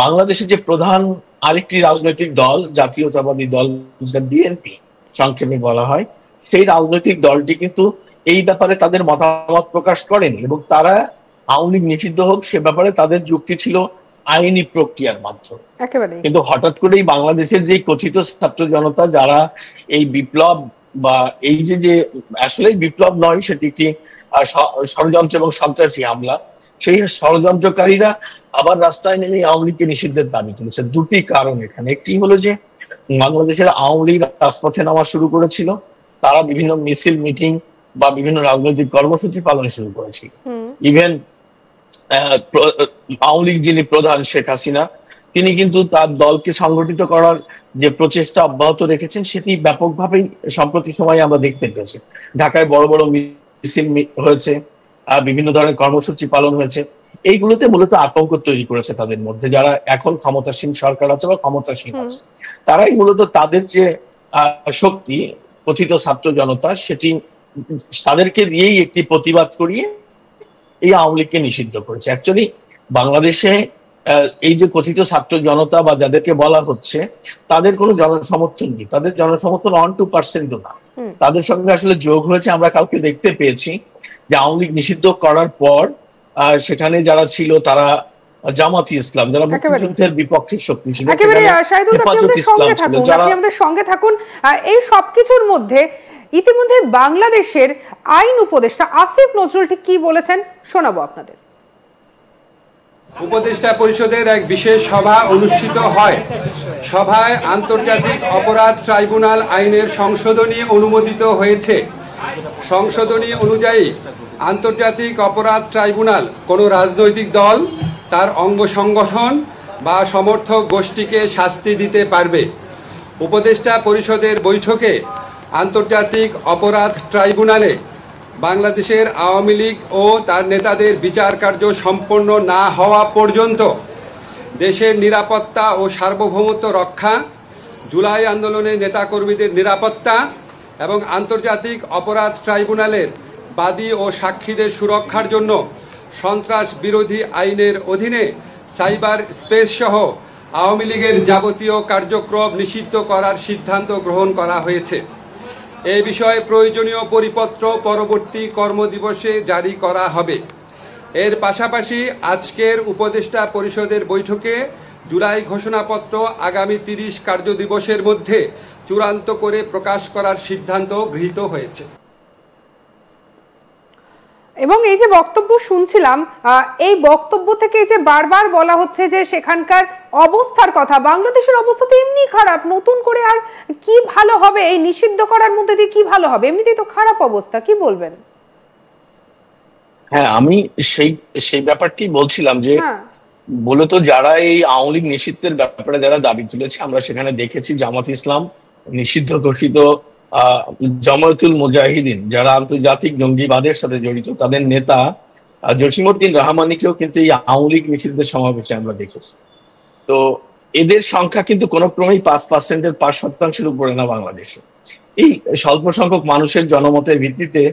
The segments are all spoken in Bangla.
বাংলাদেশের যে প্রধান আরেকটি রাজনৈতিক দল, জাতীয়তাবাদী দল, যেটা বিএনপি সংক্ষেপে বলা হয়, সেই রাজনৈতিক দলটি কিন্তু এই ব্যাপারে তাদের মতামত প্রকাশ করেনি, এবং তারা আওয়ামী লীগ নিষিদ্ধ হোক সে ব্যাপারে তাদের যুক্তি ছিল আইনি প্রক্রিয়ার মাধ্যমে। কিন্তু হঠাৎ করেই বাংলাদেশের যে কথিত ছাত্র জনতা যারা এই বিপ্লব বা এই যে আসলে বিপ্লব নয়, সেটি একটি ষড়যন্ত্র এবং সন্ত্রাসী হামলা, সেই ষড়যন্ত্রকারীরা আবার রাস্তায় নেমে আওয়ামী লীগকে নিষিদ্ধের দাবি তুলেছে। দুটি কারণ এখানে। একটি হলো যে বাংলাদেশের আওয়ামী লীগ রাজপথে নামা শুরু করেছিল, তারা বিভিন্ন মিছিল, মিটিং বা বিভিন্ন রাজনৈতিক কর্মসূচি পালন শুরু করেছিল। ইভেন আওয়ামী লীগ যিনি প্রধান শেখ হাসিনা, তিনি কিন্তু তার দলকে সংগঠিত করার যে প্রচেষ্টা অব্যাহত রেখেছেন, সেটি ব্যাপকভাবেই সম্প্রতি সময়ে আমরা দেখতে পেয়েছি। ঢাকায় বড় বড় মিছিল হয়েছে, বিভিন্ন ধরনের কর্মসূচি পালন হয়েছে। এইগুলোতে মূলত আতঙ্ক তৈরি করেছে তাদের মধ্যে, যারা এখন ক্ষমতাসীন সরকার আছে বা ক্ষমতাসীন আছে, তারাই মূলত তাদের যে শক্তি, কথিত ছাত্র জনতা, সেটি তাদেরকে দিয়েই একটি প্রতিবাদ করিয়ে এই আওয়ামী লীগকে নিষিদ্ধ করেছে। অ্যাকচুয়ালি বাংলাদেশে এই যে কথিত ছাত্র জনতা বা যাদেরকে বলা হচ্ছে, তাদের কোনো জনসমর্থন নেই, তাদের জনসমর্থন 1-2% না। তাদের সঙ্গে আসলে যোগ হয়েছে, আমরা কাউকে দেখতে পেয়েছি যে আওয়ামী লীগ নিষিদ্ধ করার পর সেখানে যারা ছিল তারা জামাতি ইসলাম, যারা মুক্তিযুদ্ধের বিপক্ষের শক্তি ছিল, আমাদের সঙ্গে থাকুন। এই সবকিছুর মধ্যে ইতিমধ্যে বাংলাদেশের আইন উপদেষ্টা আসিফ নজরুল ঠিক কি বলেছেন শোনাবো আপনাদের। উপদেষ্টা পরিষদের এক বিশেষ সভা অনুষ্ঠিত হয়। সভায় আন্তর্জাতিক অপরাধ ট্রাইব্যুনাল আইনের সংশোধনী অনুমোদিত হয়েছে। সংশোধনী অনুযায়ী আন্তর্জাতিক অপরাধ ট্রাইব্যুনাল কোনো রাজনৈতিক দল, তার অঙ্গ সংগঠন বা সমর্থক গোষ্ঠীকে শাস্তি দিতে পারবে। উপদেষ্টা পরিষদের বৈঠকে আন্তর্জাতিক অপরাধ ট্রাইব্যুনালে বাংলাদেশের আওয়ামী লীগ ও তার নেতাদের বিচার কার্য সম্পন্ন না হওয়া পর্যন্ত দেশের নিরাপত্তা ও সার্বভৌমত্ব রক্ষা, জুলাই আন্দোলনের নেতাকর্মীদের নিরাপত্তা এবং আন্তর্জাতিক অপরাধ ট্রাইব্যুনালের বাদী ও সাক্ষীদের সুরক্ষার জন্য সন্ত্রাস বিরোধী আইনের অধীনে সাইবার স্পেস সহ আওয়ামী লীগের যাবতীয় কার্যক্রম নিষিদ্ধ করার সিদ্ধান্ত গ্রহণ করা হয়েছে। এই বিষয়ে প্রয়োজনীয় পরিপত্র পরবর্তী কর্মদিবসে জারি করা হবে। এর পাশাপাশি আজকের উপদেষ্টা পরিষদের বৈঠকে জুলাই ঘোষণাপত্র আগামী 30 কার্যদিবসের মধ্যে চূড়ান্ত করে প্রকাশ করার সিদ্ধান্ত গৃহীত হয়েছে। এবং এই যে বক্তব্য শুনছিলাম, এই বক্তব্য থেকে যে বারবার বলা হচ্ছে যে সেখানকার অবস্থার কথা, বাংলাদেশের অবস্থা তো এমনি খারাপ, নতুন করে আর কি ভালো হবে? এই নিষিদ্ধ করার মধ্যে দিয়ে কি ভালো হবে? এমনিতেই তো খারাপ অবস্থা, কি বলবেন? হ্যাঁ, আমি সেই ব্যাপারটি বলছিলাম যে মূলত যারা এই আওয়ামী লীগ নিষিদ্ধের ব্যাপারে যারা দাবি তুলেছে, আমরা সেখানে দেখেছি জামাত ইসলাম, নিষিদ্ধ ঘোষিত জামায়াতুল মুজাহিদিন, যারা আন্তর্জাতিক জঙ্গিবাদের সাথে জড়িত, তাদের নেতা জসিমউদ্দিন রহমানীকেও কিন্তু এই আওয়ামী লীগ নিষিদ্ধের সমাবেশে আমরা দেখেছি। তো এদের সংখ্যা কিন্তু কোনো ক্রমেই 5%-এর 5% উপরে না বাংলাদেশে। এই স্বল্প সংখ্যক মানুষের জনমতের ভিত্তিতে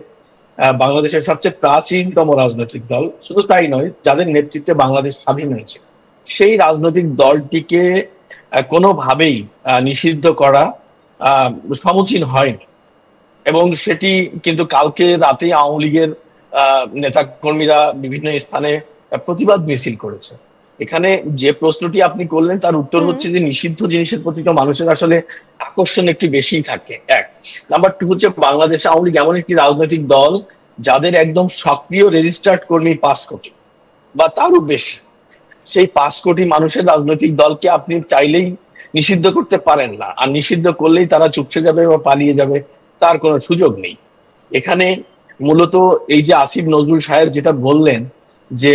বাংলাদেশের সবচেয়ে প্রাচীনতম রাজনৈতিক দল, শুধু তাই নয়, যাদের নেতৃত্বে বাংলাদেশ স্বাধীন হয়েছে, সেই রাজনৈতিক দলটিকে কোনোভাবেই নিষিদ্ধ করা সমীচীন হয়নি। এবং সেটি কিন্তু কালকে রাতে আওয়ামী লীগের নেতা কর্মীরা বিভিন্ন স্থানে প্রতিবাদ মিছিল করেছে। এখানে যে প্রশ্নটি আপনি করলেন তার উত্তর হচ্ছে যে নিষিদ্ধ জিনিসের প্রতি তো মানুষের আসলে আকর্ষণ একটু বেশিই থাকে। এক নাম্বার 2 হচ্ছে বাংলাদেশে আওয়ামী লীগ এমন একটি রাজনৈতিক দল যাদের একদম সক্রিয় রেজিস্টার্ড কর্মী 5 কোটি বা তারও বেশি। সেই 5 কোটি মানুষের রাজনৈতিক দলকে আপনি চাইলেই নিষিদ্ধ করতে পারেন না, আর নিষিদ্ধ করলেই তারা চুপসে যাবে বা পালিয়ে যাবে, তার কোনো সুযোগ নেই। এখানে মূলত এই যে আসিফ নজরুল সাহেব যেটা বললেন যে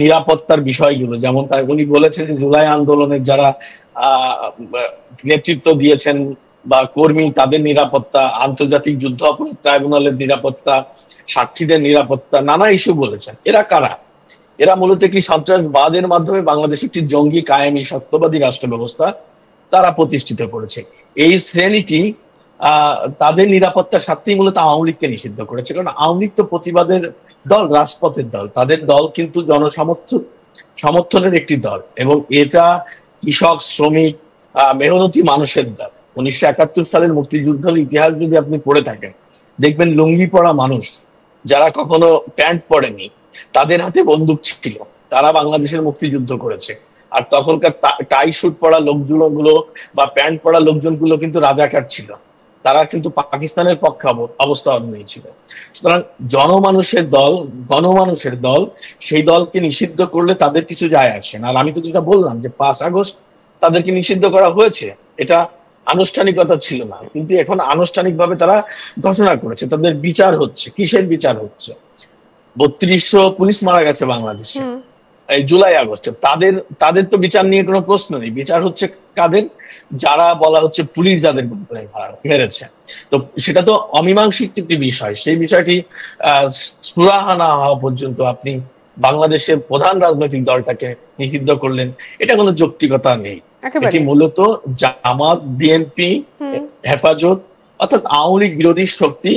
নিরাপত্তার বিষয়গুলো, যেমন উনি বলেছেন যে জুলাই আন্দোলনের যারা নেতৃত্ব দিয়েছেন বা কর্মী, তাদের নিরাপত্তা, আন্তর্জাতিক যুদ্ধ অপরাধ ট্রাইব্যুনালের নিরাপত্তা, সাক্ষীদের নিরাপত্তা, নানা ইস্যু বলেছেন। এরা কারা? এরা মূলত কি সন্ত্রাসবাদের মাধ্যমে বাংলাদেশ একটি জঙ্গি কায়েমি সত্যবাদী রাষ্ট্র ব্যবস্থা তারা প্রতিষ্ঠিত করেছে। এই শ্রেণীটি তাদের নিরাপত্তার স্বার্থেই মূলত আওয়ামী লীগকে নিষিদ্ধ করেছে। কারণ আওয়ামী লীগ তো প্রতিবাদের দল, রাজপথের দল, তাদের দল কিন্তু সমর্থনের একটি দল, এবং এটা কৃষক, শ্রমিক, মেহনতি মানুষের দল। 1971 সালের মুক্তিযুদ্ধের ইতিহাস যদি আপনি পড়ে থাকেন, দেখবেন লুঙ্গি পরা মানুষ যারা কখনো প্যান্ট পরেনি, তাদের হাতে বন্দুক ছিল, তারা বাংলাদেশের মুক্তিযুদ্ধ করেছে। আর তখনকার টাই শুট পরা লোকজনগুলো বা প্যান্ট পরা লোকজনগুলো কিন্তু রাজাকার ছিল, তারা কিন্তু পাকিস্তানের পক্ষে অবস্থান নিয়েছিল। সুতরাং জনমানুষের দল, গণমানুষের দল, সেই দলকে নিষিদ্ধ করলে তাদের কিছু যায় আসে না। আর আমি তো যেটা বললাম যে 5 আগস্ট তাদেরকে নিষিদ্ধ করা হয়েছে, এটা আনুষ্ঠানিকতা ছিল না, কিন্তু এখন আনুষ্ঠানিকভাবে তারা ঘোষণা করেছে, তাদের বিচার হচ্ছে। কিসের বিচার হচ্ছে? 3200 পুলিশ মারা গেছে বাংলাদেশে এই জুলাই আগস্টে, তাদের তো বিচার নিয়ে কোনো প্রশ্ন নেই। বিচার হচ্ছে কাদের? যারা বলা হচ্ছে পুলিশ যাদের মেরেছে। তো সেটা তো অমীমাংসিত একটি বিষয়, সেই বিষয়টি সুরাহা না হওয়া পর্যন্ত আপনি বাংলাদেশের প্রধান রাজনৈতিক দলটাকে নিষিদ্ধ করলেন, এটা কোনো যৌক্তিকতা নেই। এটি মূলত জামাত, বিএনপি, হেফাজত অর্থাৎ আওয়ামী লীগ বিরোধী শক্তি,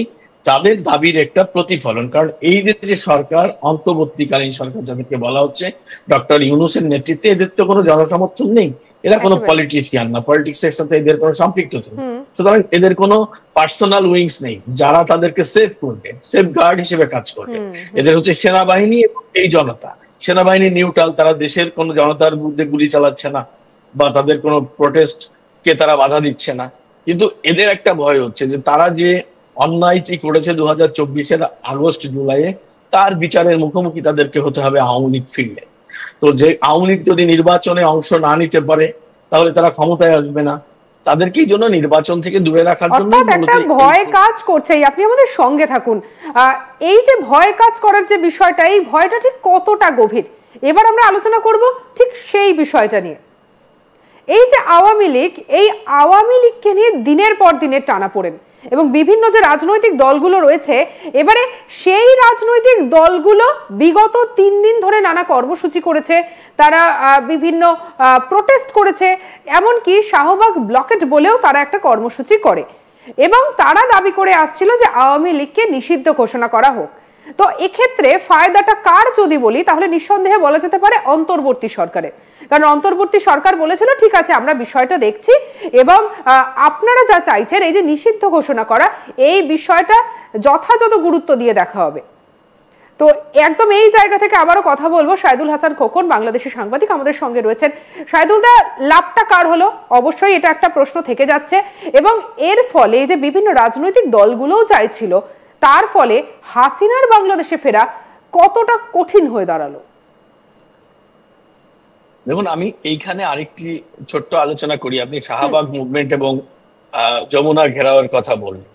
তাদের দাবির একটা প্রতিফলন। কারণ এই যে সরকার, অন্তর্বর্তীকালীন সরকার যাদেরকে বলা হচ্ছে ডক্টর ইউনূসের নেতৃত্বে, এদের তো কোনো জনসমর্থন নেই, এরা কোনো পলিটিশিয়ান না, পলিটিক্স এর সাথে এদের কোনো সম্পৃক্ততা নেই। সুতরাং এদের কোনো পার্সোনাল উইংস নেই যারা তাদেরকে সেফ করবে, সেফ গার্ড হিসেবে কাজ করবে। এদের হচ্ছে সেনাবাহিনী এবং এই জনতা। সেনাবাহিনী নিউট্রাল, তারা দেশের কোনো জনতার বিরুদ্ধে গুলি চালাচ্ছে না বা তাদের কোনো প্রোটেস্ট কে তারা বাধা দিচ্ছে না। কিন্তু এদের একটা ভয় হচ্ছে যে তারা যে অন্যায়টি করেছে 2024-এর আগস্ট জুলাইয়ে, তার বিচারের মুখোমুখি তাদেরকে হতে হবে আওয়ামী লীগ ফিরলে। তো যে আওয়ামী লীগ যদি নির্বাচনে অংশ না নিতে পারে, তাহলে তারা ক্ষমতায় আসবে না, তাদেরকে জন্য নির্বাচন থেকে দূরে রাখার জন্য একটা ভয় কাজ করছে। আপনি আমাদের সঙ্গে থাকুন। এই যে ভয় কাজ করার যে বিষয়টা, এই ভয়টা ঠিক কতটা গভীর, এবার আমরা আলোচনা করব ঠিক সেই বিষয়টা নিয়ে। এই যে আওয়ামী লীগ, এই আওয়ামী লীগকে নিয়ে দিনের পর দিনের টানাপোড়েন, এবং বিভিন্ন যে রাজনৈতিক দলগুলো রয়েছে, এবারে সেই রাজনৈতিক দলগুলো বিগত 3 দিন ধরে নানা কর্মসূচি করেছে, তারা বিভিন্ন প্রোটেস্ট করেছে, এমনকি শাহবাগ ব্লকেট বলেও তারা একটা কর্মসূচি করে, এবং তারা দাবি করে আসছিল যে আওয়ামী লীগকে নিষিদ্ধ ঘোষণা করা হোক। তো এক্ষেত্রে ফায়দাটা কার যদি বলি, তাহলে নিঃসন্দেহে বলা যেতে পারে অন্তর্বর্তী সরকারের। কারণ অন্তর্বর্তী সরকার বলেছিল ঠিক আছে, আমরা বিষয়টা দেখছি, এবং আপনারা যা চাইছেন এই যে নিষিদ্ধ ঘোষণা করা, এই বিষয়টা যথাযথ গুরুত্ব দিয়ে দেখা হবে। তো একদম এই জায়গা থেকে আবারও কথা বলবো। শাহিদুল হাসান খোকন, বাংলাদেশের সাংবাদিক, আমাদের সঙ্গে রয়েছেন। শাহিদুল দা, লাভটা কার হলো? অবশ্যই এটা একটা প্রশ্ন থেকে যাচ্ছে, এবং এর ফলে যে বিভিন্ন রাজনৈতিক দলগুলোও চাইছিল, তার ফলে হাসিনার বাংলাদেশে ফেরা কতটা কঠিন হয়ে দাঁড়ালো? দেখুন, আমি এইখানে আরেকটি ছোট্ট আলোচনা করি। আপনি শাহবাগ মুভমেন্ট এবং যমুনা ঘেরাওয়ের কথা বললেন।